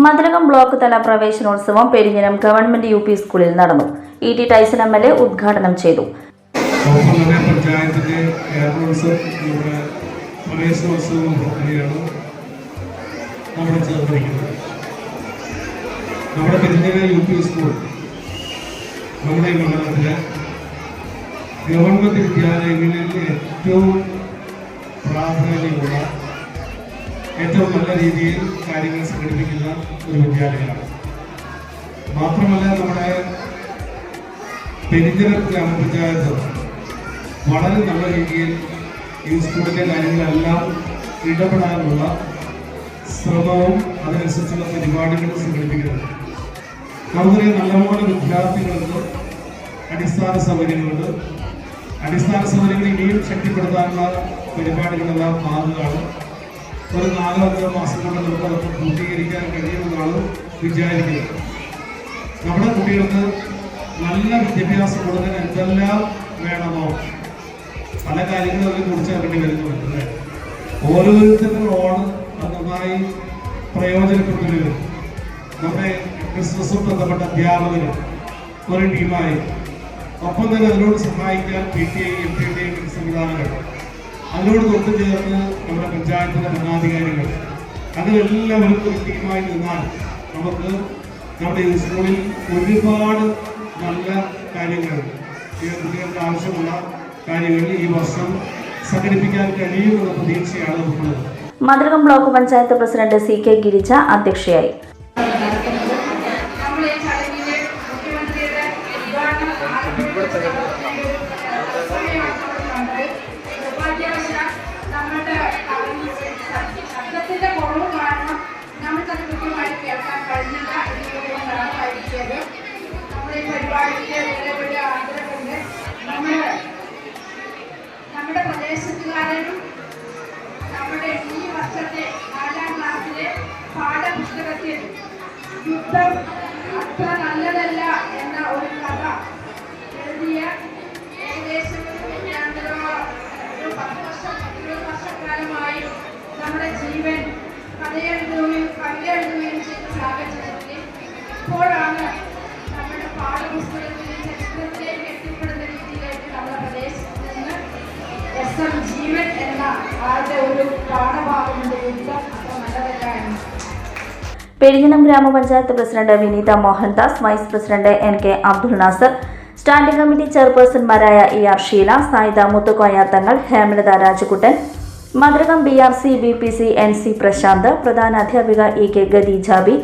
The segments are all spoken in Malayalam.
മതിലകം ബ്ലോക്ക് തല പ്രവേശനോത്സവം പെരിഞ്ഞനം ഗവൺമെന്റ് യു പി സ്കൂളിൽ നടന്നു. ഇ.ടി. ടൈസൺ എം.എൽ.എ ഉദ്ഘാടനം ചെയ്തു. നമ്മുടെ പെരിഞ്ഞനം യു പി സ്കൂൾ നമ്മുടെ മണ്ഡലത്തിലെ ഗവൺമെന്റ് വിദ്യാലയങ്ങളിൽ ഏറ്റവും പ്രാധാന്യമുള്ള ഏറ്റവും നല്ല രീതിയിൽ കാര്യങ്ങൾ സംഘടിപ്പിക്കുന്ന ഒരു വിദ്യാലയമാണ്. മാത്രമല്ല നമ്മുടെ പെരിഞ്ഞനം ഗ്രാമപഞ്ചായത്ത് വളരെ നല്ല രീതിയിൽ ഈ സ്കൂളിലെ കാര്യങ്ങളെല്ലാം ഇടപെടാനുള്ള ശ്രമവും അതിനനുസരിച്ചുള്ള പരിപാടികളും സംഘടിപ്പിക്കുന്നുണ്ട്. നമുക്കറിയാം, നല്ലപോലെ വിദ്യാർത്ഥികൾക്ക് അടിസ്ഥാന സൗകര്യങ്ങളുണ്ട്. അടിസ്ഥാന സൗകര്യങ്ങൾ ഇനിയും ശക്തിപ്പെടുത്താനുള്ള പരിപാടികളെല്ലാം മാറുകയാണ്. ഒരു 4-5 മാസം കൊണ്ട് നമുക്ക് പൂർത്തീകരിക്കാൻ കഴിയുമെന്നാണ് വിചാരിക്കുന്നത്. നമ്മുടെ കുട്ടികൾക്ക് നല്ല വിദ്യാഭ്യാസം കൊടുക്കാൻ എന്തെല്ലാം വേണമോ പല കാര്യങ്ങളും അതിൽ കുറിച്ചാക്കേണ്ടി വരുന്നുണ്ട്. ഓരോരുത്തരുടെ റോള് നന്നായി പ്രയോജനപ്പെട്ടു വരും. നമ്മുടെ ബിസിനസ്സും ബന്ധപ്പെട്ട അധ്യാപകരും ഒരു ടീമായി, ഒപ്പം തന്നെ അതിനോട് സഹായിക്കാൻ PTA, MPTA സംവിധാനങ്ങൾ, അതിനോട് തൊട്ടുചേർന്ന് നമ്മുടെ പഞ്ചായത്തിലെ ഭരണാധികാരികൾ, അതിലെല്ലാവരും ഒരു ടീമായി നിന്നാൽ നമുക്ക് നമ്മുടെ ഈ സ്കൂളിൽ ഒരുപാട് നല്ല കാര്യങ്ങൾ, കുട്ടികൾക്ക് ആവശ്യമുള്ള കാര്യങ്ങൾ ഈ വർഷം സംഘടിപ്പിക്കാൻ കഴിയുമെന്ന പ്രതീക്ഷയാണ് നമുക്കുള്ളത്. Mathilakam block panchayat president C.K. Girija അധ്യക്ഷയായി. നമ്മുടെ പ്രദേശത്തുകാരനും നമ്മുടെ ഈ വർഷത്തെ 4ാം ക്ലാസ്സിലെ പാഠപുസ്തകത്തിൽ യുദ്ധം അത്ര നല്ലതല്ല എന്ന ഒരു കഥ എഴുതിയ ഏകദേശം 10 വർഷക്കാലമായി നമ്മുടെ ജീവൻ കഥയെഴുതുകയും ചെയ്ത സാഹചര്യത്തിൽ ഇപ്പോഴാണ് നമ്മുടെ പാഠപുസ്തകത്തിൽ ചരിത്രത്തിലേക്ക് എത്തിപ്പെടുന്ന രീതിയിലേക്ക് നമ്മുടെ പ്രദേശത്ത് നിന്ന് SM ജീവൻ എന്ന ആളുടെ ഒരു പാഠഭാഗമുണ്ട്. യുദ്ധം അത്ര നല്ലതല്ല എന്ന്. Perinjanam grama panchayat president Vineetha Mohandas, vice president N.K. Abdul Nasar, standing committee ചെയർപേഴ്സൺമാരായ E.R. Sheela, Sayida Muthukoya Thangal, Hemalatha Rajakuttan, Mathilakam BRC BPC NC Prashant, പ്രധാന അധ്യാപിക E.K. Khadeejabi,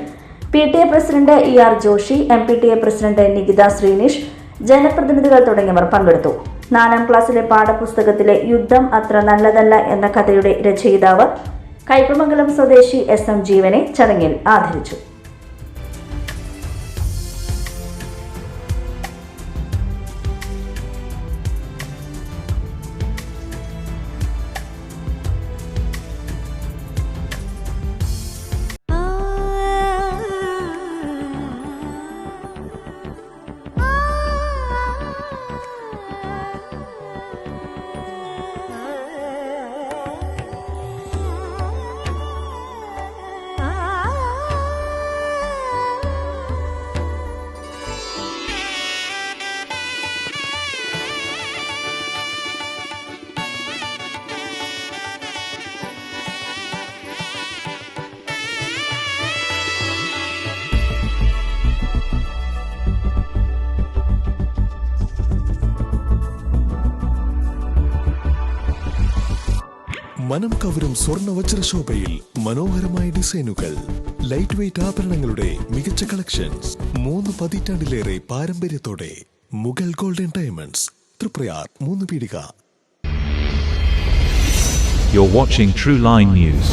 PTA president E.R. Joshi, MPTA president Nikitha Sreenish, ജനപ്രതിനിധികൾ തുടങ്ങിയവർ പങ്കെടുത്തു. 4ാം ക്ലാസ്സിലെ പാഠപുസ്തകത്തിലെ യുദ്ധം അത്ര നല്ലതല്ല എന്ന കഥയുടെ രചയിതാവ് കയ്പമംഗലം സ്വദേശി SM ജീവനെ ചടങ്ങിൽ ആദരിച്ചു. മനം കവരും സ്വർണ്ണ വജ്രശോഭയിൽ മനോഹരമായ ഡിസൈനുകൾ, ലൈറ്റ് വെയ്റ്റ് ആഭരണങ്ങളുടെ മികച്ച കളക്ഷൻസ്, 3 പതിറ്റാണ്ടിലേറെ പാരമ്പര്യത്തോടെ മുഗൾ ഗോൾഡൻ ഡയമണ്ട്സ്, തൃപ്രയാർ 3 പീടിക. You're watching True Line News.